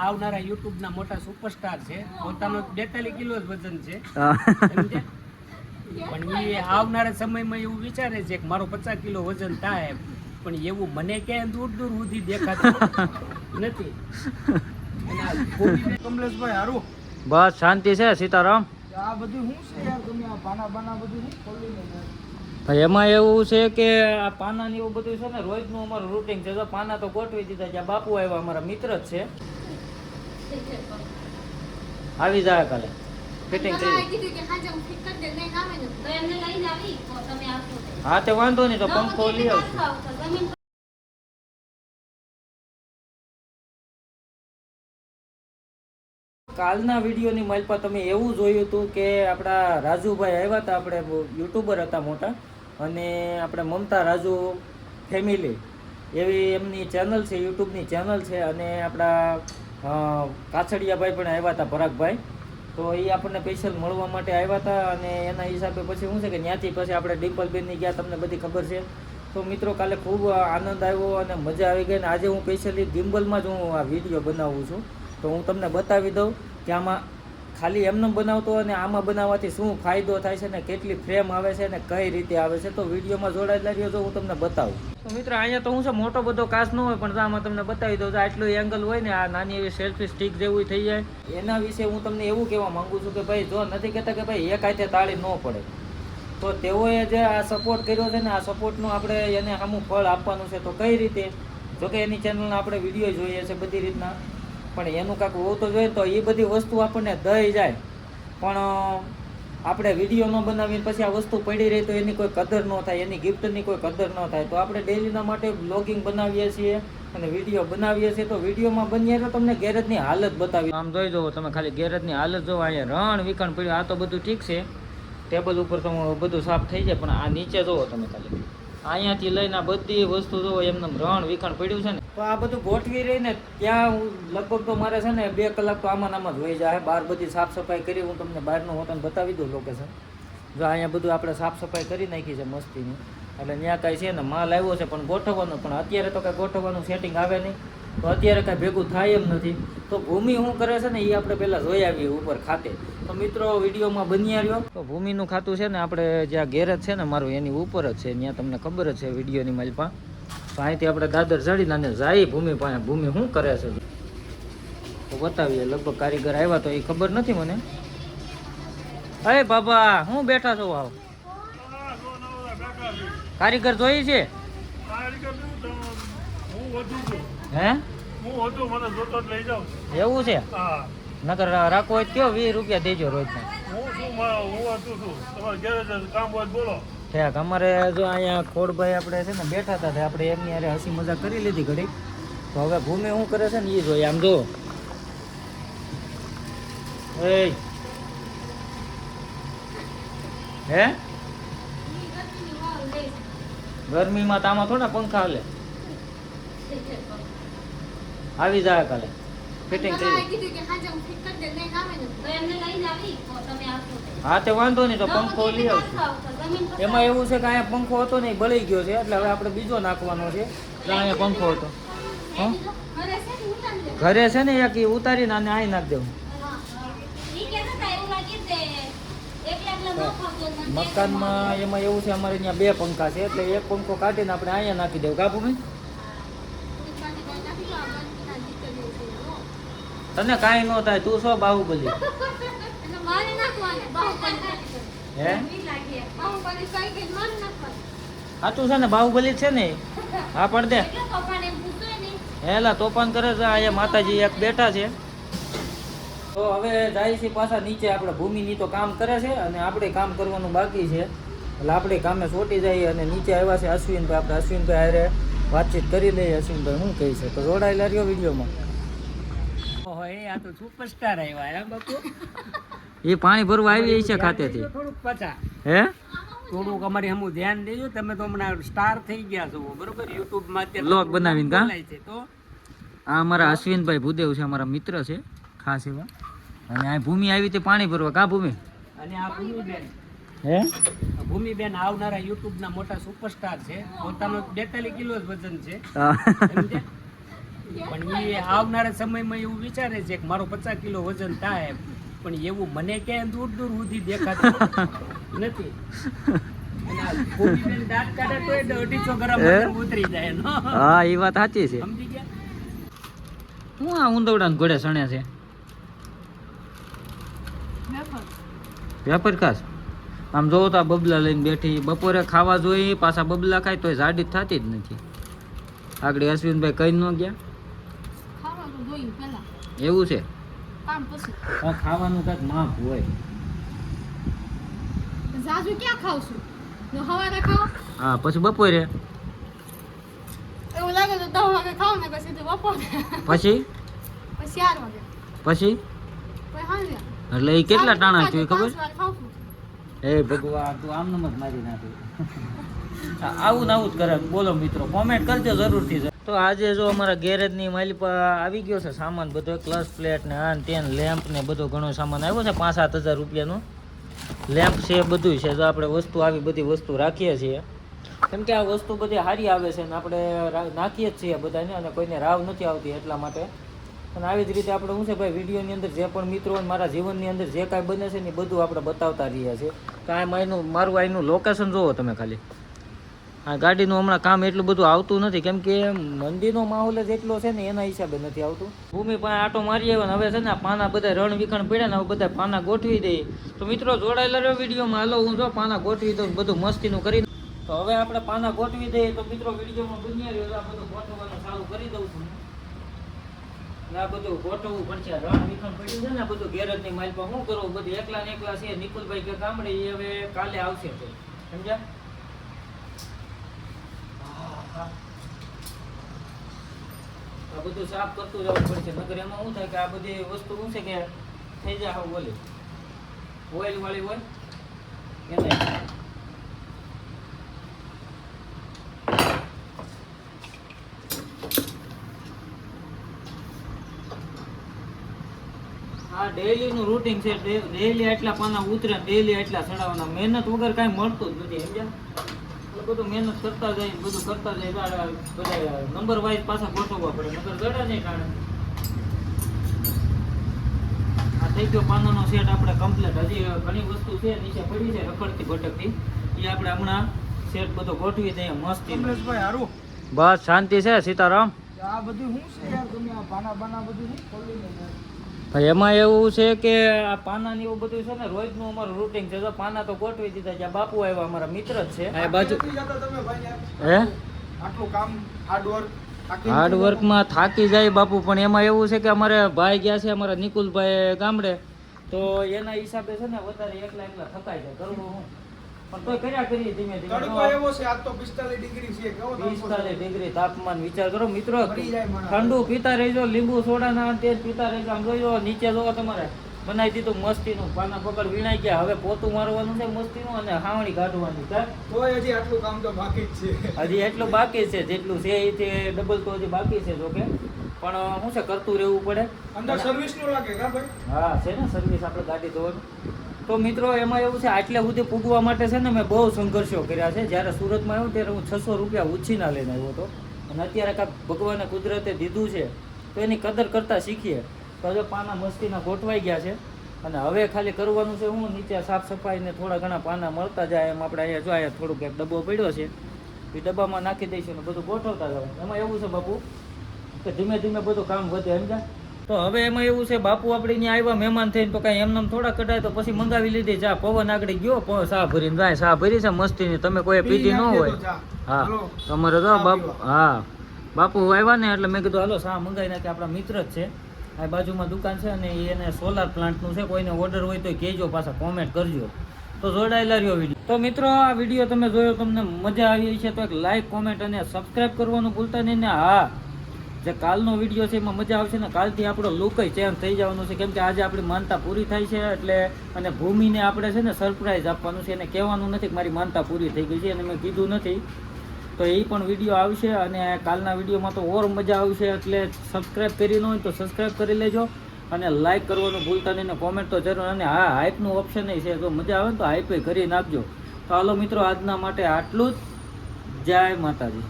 આવનારા યુટ્યુબ ના મોટા સુપરસ્ટાર છે. પોતાનો 42 કિલો જ વજન છે, પણ એ આવનારા સમયમાં એવું વિચારે છે કે મારો 50 કિલો વજન થાય, પણ એવું મને ક્યાંય દૂર દૂર સુધી દેખાતું નથી. કમલેશભાઈ હારું બસ શાંતિ છે સીતારામ. આ બધું શું છે યાર, તમે આ પાના બાના બધું શું ખોલીને? ભાઈ એમાં એવું છે કે આ પાના ને એવું બધું છે ને રોજનું અમારું રૂટિન છે. તો પાના તો ગોઠવી દીધા. જ્યાં બાપુ આવ્યા અમારા મિત્ર જ છે, આવી જાય કાલે ફિટિંગ કરી. હા તે વાંધો નહીં, તો પંખો લઈ આવશું. કાલના વિડીયોની માલપા તમે એવું જોયું હતું કે આપણા રાજુભાઈ આવ્યા હતા, આપણે યુટ્યુબર હતા મોટા, અને આપણે મમતા રાજુ ફેમિલી એવી એમની ચેનલ છે, યુટ્યુબની ચેનલ છે. અને આપણા કાછડિયાભાઈ પણ આવ્યા હતા, પરાગભાઈ. તો એ આપણને સ્પેશિયલ મળવા માટે આવ્યા હતા, અને એના હિસાબે પછી શું છે કે ત્યાંથી પછી આપણે ડિમ્પલબેનની ગયા, તમને બધી ખબર છે. તો મિત્રો કાલે ખૂબ આનંદ આવ્યો અને મજા આવી ગઈ. અને આજે હું સ્પેશિયલી ગિમ્બલમાં જ હું આ વિડીયો બનાવું છું. તો હું તમને બતાવી દઉં કે આમાં ખાલી એમને બનાવતો અને આમાં બનાવવાથી શું ફાયદો થાય છે ને કેટલી ફ્રેમ આવે છે ને કઈ રીતે આવે છે. તો વિડીયોમાં જોડાયેલા રહ્યો તો હું તમને બતાવું. તો મિત્રો અહીંયા તો હું છે મોટો બધો કાચ ન હોય, પણ આમાં તમને બતાવી દઉં. આટલું એંગલ હોય ને, આ નાની એવી સેલ્ફી સ્ટિક જેવું થઈ જાય. એના વિશે હું તમને એવું કહેવા માંગુ છું કે ભાઈ જો નથી કહેતા કે ભાઈ એક હાથે તાળી ન પડે, તો તેઓએ જે આ સપોર્ટ કર્યો છે ને, આ સપોર્ટનું આપણે એને સામું ફળ આપવાનું છે. તો કઈ રીતે? જોકે એની ચેનલના આપણે વિડીયો જોઈએ છે બધી રીતના, પણ એનું કાંઈક હોવું તો જોઈએ. તો એ બધી વસ્તુ આપણને દઈ જાય, પણ આપણે વિડીયો ન બનાવીને પછી આ વસ્તુ પડી રહી તો એની કોઈ કદર ન થાય, એની ગિફ્ટની કોઈ કદર ન થાય. તો આપણે ડેલીના માટે બ્લોગિંગ બનાવીએ છીએ અને વિડીયો બનાવીએ છીએ. તો વિડીયોમાં બનીએ તો તમને ગેરેજની હાલત બતાવી. આમ જોઈ જુઓ તમે, ખાલી ગેરેજની હાલત જોવો. અહીંયા રણ વિકણ પડ્યું. આ તો બધું ઠીક છે, ટેબલ ઉપર તો બધું સાફ થઈ જાય, પણ આ નીચે જોવો તમે, ખાલી અહીંયાથી લઈને આ બધી વસ્તુ જોવો એમને રણ વિખણ પડ્યું છે ને. તો આ બધું ગોઠવી રહીને ત્યાં હું લગભગ તો મારે છે ને 2 કલાક તો આમાં જ વહી જાય. બહાર બધી સાફ સફાઈ કરી, હું તમને બહારનું હોટલ બતાવી દઉં લોકેશન. જો અહીંયા બધું આપણે સાફ સફાઈ કરી નાખી છે મસ્તીની, એટલે ત્યાં કાંઈ છે ને માલ આવ્યો છે પણ ગોઠવવાનો, પણ અત્યારે તો કાંઈ ગોઠવવાનું સેટિંગ આવે નહીં, તો અત્યારે કાંઈ ભેગું થાય એમ નથી. તો ભૂમિ શું કરે છે ને એ આપણે પહેલાં જોઈ આવીએ ઉપર ખાતે. તો મિત્રો વિડીયોમાં બન્યા રહ્યો. તો ભૂમિનું ખાતું છે ને આપણે જ્યાં ગેરેજ છે ને મારું એની ઉપર જ છે, ત્યાં તમને ખબર જ છે વિડીયોની માલપા. તો અહીંથી આપણે દાદર ચડીને અને જાય ભૂમિ પાસે. ભૂમિ શું કરે છે તો બતાવીએ. લગભગ કારીગર આવ્યા તો એ ખબર નથી મને. અરે બાબા હું બેઠા છો? આવ કારીગર જોઈ છે હે? એવું છે? નકર રાખો હોય કયો 20 રૂપિયા દેજો રોજ. ઠેક અમારે જો અહીંયા ખોડભાઈ આપણે છે ને બેઠા હતા, આપણે એમની યારે હસી મજાક કરી લીધી ઘડી. તો હવે ભૂમિ શું કરે છે ને એ જોઈએ. આમ જો હે ગરમીમાં તો આમાં થોડા પંખા હાલે. આવી જાય કાલે ફિટિંગ કરી. હા તે વાંધો નહીં, તો પંખો લઈ આવશું. એમાં એવું છે કે અહીંયા પંખો હતો ને બળી ગયો છે, એટલે હવે આપણે બીજો નાખવાનો છે. અહીંયા પંખો હતો ઘરે છે ને, એક ઉતારીને આને અહીં નાખી દેવું. મકાનમાં એમાં એવું છે અમારે ત્યાં 2 પંખા છે, એટલે એક પંખો કાઢીને આપણે અહીંયા નાખી દેવું. કાબુ ભાઈ તને કાંઈ ન થાય, તું શું બાહુબલી હે? હા તું છે ને બાહુબલી છે ને. હા પણ દે હેલા તોફાન કરે છે. અહીંયા માતાજી એક બેઠા છે. તો હવે જાય છે પાછા નીચે. આપણે ભૂમિની તો કામ કરે છે અને આપણે કામ કરવાનું બાકી છે, એટલે આપણે કામે સોટી જઈએ. અને નીચે આવ્યા છે અશ્વિનભાઈ. આપણે અશ્વિનભાઈ હારે વાતચીત કરી લઈએ. અશ્વિનભાઈ શું કહે છે, તો જોડાયેલા રહ્યો વિડીયોમાં. આ તો સુપરસ્ટાર આવ્યા હે બાપુ. એ પાણી ભરવા આવી છે ખાતેથી. થોડુંક પાછા હે થોડુંક અમારી હમું ધ્યાન દેજો. તમે તો હમણાં સ્ટાર થઈ ગયા છો બરોબર, યુટ્યુબ માં બ્લોગ બનાવીને કા છે. તો આ અમારા અશ્વિનભાઈ ભૂદેવ છે, અમારા મિત્ર છે ખાસ એવા. અને આ ભૂમિ આવી તે પાણી ભરવા. કા ભૂમિ? અને આ ભૂમિબેન હે? ભૂમિબેન આવનારા યુટ્યુબ ના મોટા સુપરસ્ટાર છે. પોતાનો 42 કિલો જ વજન છે. પણ એ આવનારા સમયમાં એવું વિચારે છે કે મારો 50 કિલો વજન થાય, પણ એવું મને ક્યાંય દૂર દૂર સુધી દેખાતું નથી. અને આ ભૂમિબેન દાંત કાઢે તોય 250 ગ્રામ વજન ઉતરી જાય એનો. હા એ વાત સાચી છે. સમજી ગયા? હું આ ઉંદવડા ને ઘોડે સણ્યા છે વેપાર ખાસ. આમ જોવો તો આ બબલા લઈને બેઠી, બપોરે ખાવા જોઈએ પાછા બબલા ખાય તોય જાડી થતી જ નથી. આગળ અશ્વિનભાઈ કઈ ન ગયા એવું છે. ખાવાનું કઈક માપ હોય. હા પછી બપોરે પછી પછી એટલે એ કેટલા ટાણા છે ખબર? હે ભગવાન તું આમ નમ જ મારી નાખી. આવું ને આવું જ કરે. બોલો મિત્રો, કોમેન્ટ કરજો જરૂરથી. તો આજે જો અમારા ગેરેજની માલિક આવી ગયો છે સામાન બધો, ક્લચ પ્લેટ ને આન તેન લેમ્પ ને બધો ઘણો સામાન આવ્યો છે. 5-7 હજાર રૂપિયાનો લેમ્પ છે, બધું છે. જો આપણે વસ્તુ આવી બધી વસ્તુ રાખીએ છીએ કેમ કે આ વસ્તુ બધી સારી આવે છે ને આપણે નાખીએ જ છીએ બધાને, અને કોઈને રાવ નથી આવતી એટલા માટે. અને આવી જ રીતે આપણે શું છે ભાઈ, વિડીયોની અંદર જે પણ મિત્રો મારા જીવનની અંદર જે કાંઈ બને છે ને એ બધું આપણે બતાવતા રહ્યા છીએ. તો આ મારું અહીંનું લોકેશન જોવો તમે ખાલી. આ ગાડીનું હમણાં કામ એટલું બધું આવતું નથી કેમ કે મંદિરનો માહોલ જ એટલો છે ને એના હિસાબે નથી આવતું. ભૂમિ પાસે આટો મારી આવ્યો ને હવે છે ને પાના બધા રણ વિખણ પડ્યા ને હવે બધા પાના ગોઠવી દઈએ. તો મિત્રો જોડાયેલા રહ્યો વિડીયોમાં. હાલો હું જો પાના ગોઠવી દઉં બધું મસ્તીનું કરી. તો હવે આપણે પાના ગોઠવી દઈએ. તો મિત્રો વિડીયોમાં બન્યા રહ્યો, આ બધું ગોઠવવાનું ચાલુ કરી દઉં છું. આ બધું ગોઠવવું પડશે. રણ વિખણ પડ્યું છે ને બધું ગેરેજની માલમાં શું કરવું, બધું એકલા ને એકલા છે. નિકુલભાઈ કે ગામડે એ હવે કાલે આવશે તો સમજ્યા. આ બધું સાફ કરતું જવું પડશે, નગર એમાં શું થાય કે આ બધી વસ્તુ શું છે કે થઈ જાય ઓલી ઓઇલ વાળી હોય એને. આ ડેઈલીનું રૂટિન છે. ડેઈલી આટલા પાના ઉતરે, ડેઈલી આટલા ચડાવવાના. મહેનત વગર કાંઈ મળતું જ નથી સમજ્યા. બધું મહેનત કરતા જાય, બધું કરતા જાય. બધા નંબર વાઇઝ પાછા ગોઠવવા પડે, નંબર જડા નહીં કારણે. આ થઈ ગયો પાનાનો સેટ આપણે કમ્પ્લીટ. હજી ઘણી વસ્તુ છે નીચે પડી છે રખડતી ભટકતી, એ આપણે હમણાં સેટ બધો ગોઠવી દઈએ મસ્તી. બસ શાંતિ છે સીતારામ. આ બધું શું છે યાર, તમે આ પાના બાના બધું શું ખોલી ને ભાઈ એમાં એવું છે કે આ પાના ને એવું બધું છે ને રોજનું અમારું રૂટિન છે. તો પાના તો ગોઠવી દીધા છે. બાપુ આવ્યા અમારા મિત્ર જ છે આ બાજુ. તમે ભાઈ યાર હે આટલું કામ હાર્ડ વર્કમાં થાકી જાય બાપુ. પણ એમાં એવું છે કે અમારે ભાઈ ગયા છે અમારા નિકુલભાઈ ગામડે, તો એના હિસાબે છે ને વધારે એકલા થકાઈ જાય. કરવું હું પણ તોય કર્યા કરીએ ધીમે ધીમે. તડકો એવો છે આજ તો 45 ડિગ્રી છે. કેવો 45 ડિગ્રી તાપમાન. વિચાર કરો મિત્રો, મરી જાય માણસ. ઠંડુ પીતા રહેજો, લીંબુ સોડાના તેજ પીતા રહેજો. આમ જોજો નીચે જોવો તમારે બનાવી દીધું મસ્તીનું. પાના પકડ વીણાઈ ગયા. હવે પોતું મારવાનું છે મસ્તીનું અને હાવણી કાઢવાની છે. તોય હજી આટલું કામ તો બાકી જ છે. હજી એટલું બાકી છે, જેટલું છે એથી ડબલ તો હજી બાકી છે. જોકે પણ શું છે કરતું રહેવું પડે. અંદર સર્વિસ નું લાગે કા ભાઈ? હા છે ને સર્વિસ આપણે ગાડી ધોવાનું. તો મિત્રો એમાં એવું છે આટલે સુધી પૂગવા માટે છે ને મેં બહુ સંઘર્ષો કર્યા છે. જ્યારે સુરતમાં આવ્યો ત્યારે હું 600 રૂપિયા ઉછીના લઈને આવ્યો હતો. અને અત્યારે કાંઈક ભગવાને કુદરતે દીધું છે તો એની કદર કરતાં શીખીએ. તો હવે પાના મસ્તીના ગોઠવાઈ ગયા છે અને હવે ખાલી કરવાનું છે હું નીચે સાફ સફાઈ ને થોડા ઘણા પાના મળતા જાય એમ આપણે અહીંયા જો અહીંયા થોડુંક એક ડબ્બો પડ્યો છે એ ડબ્બામાં નાખી દઈશું ને બધું ગોઠવતા જવાનું. એમાં એવું છે બાપુ કે ધીમે ધીમે બધું કામ વધે સમજા. તો હવે એમાં એવું છે બાપુ આપણે અહીંયા આવ્યા મહેમાન થઈને તો કાંઈ એમને થોડા કઢાય તો પછી મંગાવી લીધી ચા. પવન આગળ ગયો ચા ભરીને જાય. ચા ભરી છે મસ્તીની, તમે કોઈ પીધી ન હોય. હા તમારે તો બાપુ હા બાપુ આવ્યા ને એટલે મેં કીધું હાલો ચા મંગાવી નાખી. આપણા મિત્ર જ છે, આ બાજુમાં દુકાન છે અને એને સોલાર પ્લાન્ટનું છે. કોઈને ઓર્ડર હોય તો કહેજો, પાછા કોમેન્ટ કરજો. તો જોડાયેલા રહ્યો વિડીયો. તો મિત્રો આ વિડીયો તમે જોયો, તમને મજા આવી છે તો એક લાઈક કોમેન્ટ અને સબસ્ક્રાઈબ કરવાનું ભૂલતા નહીં ને. હા જે કાલનો વિડીયો છે એમાં મજા આવશે ને. કાલથી આપણો લુક ચેન્જ થઈ જવાનું છે કેમ કે આજે આપણી માનતા પૂરી થાય છે એટલે. અને ભૂમિને આપણે છે ને સરપ્રાઈઝ આપવાનું છે. એને કહેવાનું નથી કે મારી માનતા પૂરી થઈ ગઈ છે અને મેં કીધું નથી. તો એ પણ વિડીયો આવશે અને કાલના વિડીયોમાં તો ઓર મજા આવશે. એટલે સબસ્ક્રાઈબ કરી ન હોય તો સબસ્ક્રાઈબ કરી લેજો અને લાઈક કરવાનું ભૂલતા નહીં ને કોમેન્ટ તો જરૂર. અને હા હાઈપનું ઓપ્શન છે, તો મજા આવે ને તો હાઈપે કરી નાખજો. તો હાલો મિત્રો આજના માટે આટલું જ. જય માતાજી.